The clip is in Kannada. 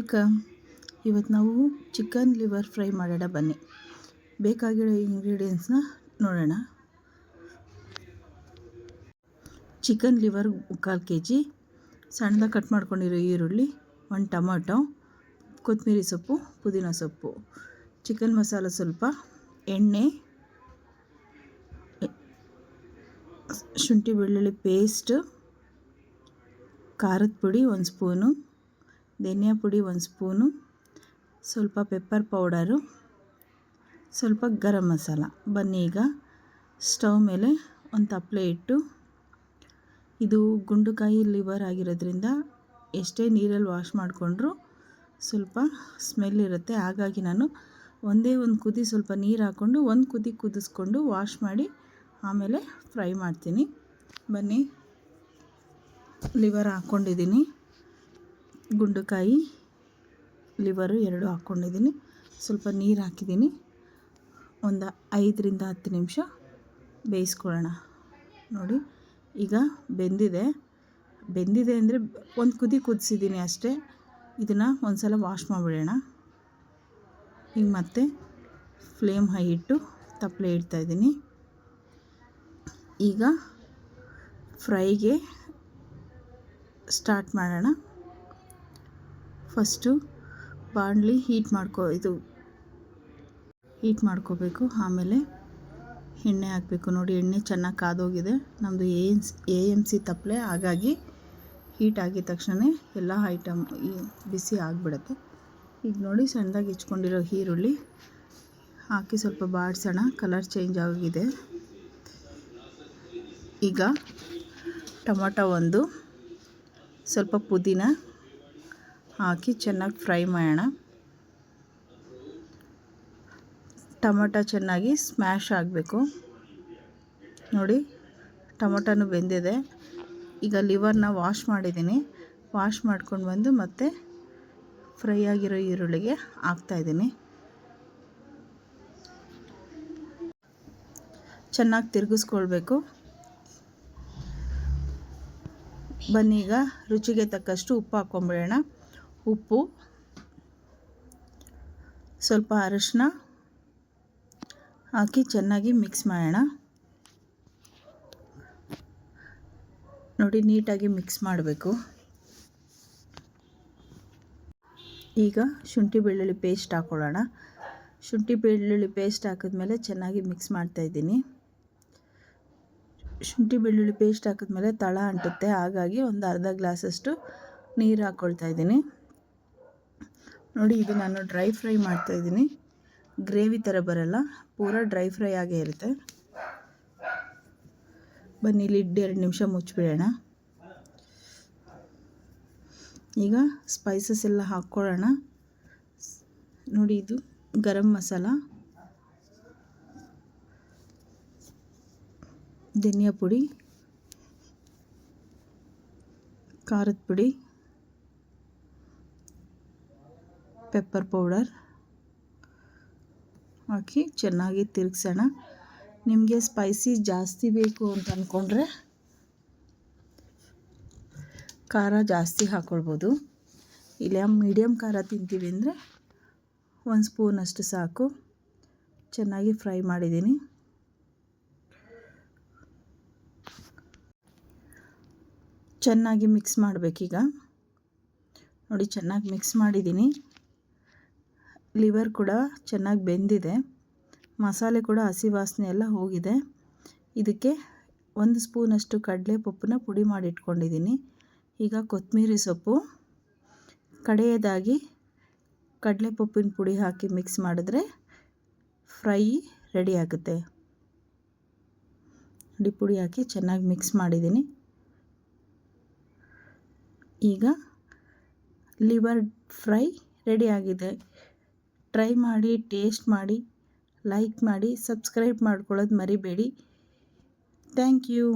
ವೆಲ್ಕಮ್. ಇವತ್ತು ನಾವು ಚಿಕನ್ ಲಿವರ್ ಫ್ರೈ ಮಾಡೋಣ ಬನ್ನಿ. ಬೇಕಾಗಿರೋ ಇಂಗ್ರೀಡಿಯೆಂಟ್ಸ್ನ ನೋಡೋಣ. ಚಿಕನ್ ಲಿವರ್ 1/4 kg, ಸಣ್ಣದಾಗಿ ಕಟ್ ಮಾಡ್ಕೊಂಡಿರೋ ಈರುಳ್ಳಿ, 1 ಟೊಮೊಟೊ, ಕೊತ್ತಂಬರಿ ಸೊಪ್ಪು, ಪುದೀನ ಸೊಪ್ಪು, ಚಿಕನ್ ಮಸಾಲ ಸ್ವಲ್ಪ, ಎಣ್ಣೆ, ಶುಂಠಿ ಬೆಳ್ಳುಳ್ಳಿ ಪೇಸ್ಟ್, ಖಾರದ ಪುಡಿ 1 ಸ್ಪೂನು, ಧನಿಯಾ ಪುಡಿ 1 ಸ್ಪೂನು, ಸ್ವಲ್ಪ ಪೆಪ್ಪರ್ ಪೌಡರು, ಸ್ವಲ್ಪ ಗರಂ ಮಸಾಲ. ಬನ್ನಿ ಈಗ ಸ್ಟವ್ ಮೇಲೆ ಒಂದು ತಪ್ಪಲೆ ಇಟ್ಟು, ಇದು ಗುಂಡುಕಾಯಿ ಲಿವರ್ ಆಗಿರೋದ್ರಿಂದ ಎಷ್ಟೇ ನೀರಲ್ಲಿ ವಾಶ್ ಮಾಡಿಕೊಂಡ್ರೂ ಸ್ವಲ್ಪ ಸ್ಮೆಲ್ ಇರುತ್ತೆ. ಹಾಗಾಗಿ ನಾನು ಒಂದೇ ಒಂದು ಕುದಿ ಸ್ವಲ್ಪ ನೀರು ಹಾಕ್ಕೊಂಡು ಒಂದು ಕುದಿ ಕುದಿಸ್ಕೊಂಡು ವಾಶ್ ಮಾಡಿ ಆಮೇಲೆ ಫ್ರೈ ಮಾಡ್ತೀನಿ. ಬನ್ನಿ, ಲಿವರ್ ಹಾಕ್ಕೊಂಡಿದ್ದೀನಿ, ಗುಂಡುಕಾಯಿ ಲಿವರು 2 ಹಾಕ್ಕೊಂಡಿದ್ದೀನಿ, ಸ್ವಲ್ಪ ನೀರು ಹಾಕಿದ್ದೀನಿ. ಒಂದು 5 ರಿಂದ 10 ನಿಮಿಷ ಬೇಯಿಸ್ಕೊಳ್ಳೋಣ. ನೋಡಿ ಈಗ ಬೆಂದಿದೆ ಅಂದರೆ ಒಂದು ಕುದಿ ಕುದಿಸಿದ್ದೀನಿ ಅಷ್ಟೇ. ಇದನ್ನು ಒಂದು ಸಲ ವಾಶ್ ಮಾಡಿಬಿಡೋಣ. ಈಗ ಮತ್ತೆ ಫ್ಲೇಮ್ ಹೈ ಇಟ್ಟು ತಪ್ಪಲೆ ಇಡ್ತಾಯಿದ್ದೀನಿ. ಈಗ ಫ್ರೈಗೆ ಸ್ಟಾರ್ಟ್ ಮಾಡೋಣ. ಫಸ್ಟು ಬಾಣಲಿ ಹೀಟ್ ಮಾಡ್ಕೋಬೇಕು. ಆಮೇಲೆ ಎಣ್ಣೆ ಹಾಕಬೇಕು. ನೋಡಿ ಎಣ್ಣೆ ಚೆನ್ನಾಗಿ ಕಾದೋಗಿದೆ. ನಮ್ಮದು AMC ತಪ್ಪಲೆ, ಹಾಗಾಗಿ ಹೀಟ್ ಆಗಿದ ತಕ್ಷಣ ಎಲ್ಲ ಐಟಮ್ ಬಿಸಿ ಆಗಿಬಿಡುತ್ತೆ. ಈಗ ನೋಡಿ ಸಣ್ಣದಾಗಿ ಹೆಚ್ಕೊಂಡಿರೋ ಈರುಳ್ಳಿ ಹಾಕಿ ಸ್ವಲ್ಪ ಬಾಡಿಸೋಣ. ಕಲರ್ ಚೇಂಜ್ ಆಗಿದೆ. ಈಗ ಟೊಮೊಟೊ 1, ಸ್ವಲ್ಪ ಪುದೀನ ಹಾಕಿ ಚೆನ್ನಾಗಿ ಫ್ರೈ ಮಾಡೋಣ. ಟೊಮೊಟೊ ಚೆನ್ನಾಗಿ ಸ್ಮ್ಯಾಶ್ ಆಗಬೇಕು. ನೋಡಿ ಟೊಮೊಟೊನೂ ಬೆಂದಿದೆ. ಈಗ ಲಿವರ್ನ ವಾಶ್ ಮಾಡಿದ್ದೀನಿ. ವಾಶ್ ಮಾಡ್ಕೊಂಡು ಬಂದು ಮತ್ತೆ ಫ್ರೈ ಆಗಿರೋ ಈರುಳ್ಳಿಗೆ ಹಾಕ್ತಾಯಿದ್ದೀನಿ. ಚೆನ್ನಾಗಿ ತಿರುಗಿಸ್ಕೊಳ್ಬೇಕು. ಬನ್ನಿ ಈಗ ರುಚಿಗೆ ತಕ್ಕಷ್ಟು ಉಪ್ಪು ಹಾಕ್ಕೊಂಬಿಡೋಣ. ಉಪ್ಪು, ಸ್ವಲ್ಪ ಅರಿಶಿನ ಹಾಕಿ ಚೆನ್ನಾಗಿ ಮಿಕ್ಸ್ ಮಾಡೋಣ. ನೋಡಿ ನೀಟಾಗಿ ಮಿಕ್ಸ್ ಮಾಡಬೇಕು. ಈಗ ಶುಂಠಿ ಬೆಳ್ಳುಳ್ಳಿ ಪೇಸ್ಟ್ ಹಾಕ್ಕೊಳ್ಳೋಣ. ಶುಂಠಿ ಬೆಳ್ಳುಳ್ಳಿ ಪೇಸ್ಟ್ ಹಾಕಿದ್ಮೇಲೆ ಚೆನ್ನಾಗಿ ಮಿಕ್ಸ್ ಮಾಡ್ತಾಯಿದ್ದೀನಿ. ಶುಂಠಿ ಬೆಳ್ಳುಳ್ಳಿ ಪೇಸ್ಟ್ ಹಾಕಿದ್ಮೇಲೆ ತಳ ಅಂಟುತ್ತೆ. ಹಾಗಾಗಿ ಒಂದು ಅರ್ಧ ಗ್ಲಾಸಷ್ಟು ನೀರು ಹಾಕ್ಕೊಳ್ತಾ ಇದ್ದೀನಿ. ನೋಡಿ ಇದು ನಾನು ಡ್ರೈ ಫ್ರೈ ಮಾಡ್ತಾಯಿದ್ದೀನಿ. ಗ್ರೇವಿ ಥರ ಬರಲ್ಲ, ಪೂರ ಡ್ರೈ ಫ್ರೈ ಆಗೇ ಇರುತ್ತೆ. ಬನ್ನಿ ಲಿಡ್ 2 ನಿಮಿಷ ಮುಚ್ಚಿಬಿಡೋಣ. ಈಗ ಸ್ಪೈಸಸ್ ಎಲ್ಲ ಹಾಕ್ಕೊಳ್ಳೋಣ. ನೋಡಿ ಇದು ಗರಂ ಮಸಾಲ, ಧನಿಯಾ ಪುಡಿ, ಖಾರದ ಪುಡಿ, ಪೆಪ್ಪರ್ ಪೌಡರ್ ಹಾಕಿ ಚೆನ್ನಾಗಿ ತಿರುಗಿಸೋಣ. ನಿಮಗೆ ಸ್ಪೈಸಿ ಜಾಸ್ತಿ ಬೇಕು ಅಂತ ಅಂದ್ಕೊಂಡ್ರೆ ಖಾರ ಜಾಸ್ತಿ ಹಾಕ್ಕೊಳ್ಬೋದು. ಇಲ್ಲ ಮೀಡಿಯಮ್ ಖಾರ ತಿಂತೀವಿ ಅಂದರೆ 1 ಸ್ಪೂನಷ್ಟು ಸಾಕು. ಚೆನ್ನಾಗಿ ಫ್ರೈ ಮಾಡಿದ್ದೀನಿ. ಚೆನ್ನಾಗಿ ಮಿಕ್ಸ್ ಮಾಡಬೇಕೀಗ. ನೋಡಿ ಚೆನ್ನಾಗಿ ಮಿಕ್ಸ್ ಮಾಡಿದ್ದೀನಿ. ಲಿವರ್ ಕೂಡ ಚೆನ್ನಾಗಿ ಬೆಂದಿದೆ. ಮಸಾಲೆ ಕೂಡ ಹಸಿ ವಾಸನೆ ಎಲ್ಲ ಹೋಗಿದೆ. ಇದಕ್ಕೆ 1 ಸ್ಪೂನಷ್ಟು ಕಡಲೆಪಪ್ಪನ್ನ ಪುಡಿ ಮಾಡಿ ಇಟ್ಕೊಂಡಿದ್ದೀನಿ. ಈಗ ಕೊತ್ತಂಬರಿ ಸೊಪ್ಪು, ಕಡೆಯದಾಗಿ ಕಡಲೆಪಪ್ಪಿನ ಪುಡಿ ಹಾಕಿ ಮಿಕ್ಸ್ ಮಾಡಿದ್ರೆ ಫ್ರೈ ರೆಡಿ ಆಗುತ್ತೆ. ಪುಡಿ ಹಾಕಿ ಚೆನ್ನಾಗಿ ಮಿಕ್ಸ್ ಮಾಡಿದ್ದೀನಿ. ಈಗ ಲಿವರ್ ಫ್ರೈ ರೆಡಿ ಆಗಿದೆ. ಟ್ರೈ ಮಾಡಿ, ಟೇಸ್ಟ್ ಮಾಡಿ, ಲೈಕ್ ಮಾಡಿ, ಸಬ್ಸ್ಕ್ರೈಬ್ ಮಾಡ್ಕೊಳ್ಳೋದು ಮರಿಬೇಡಿ. Thank you.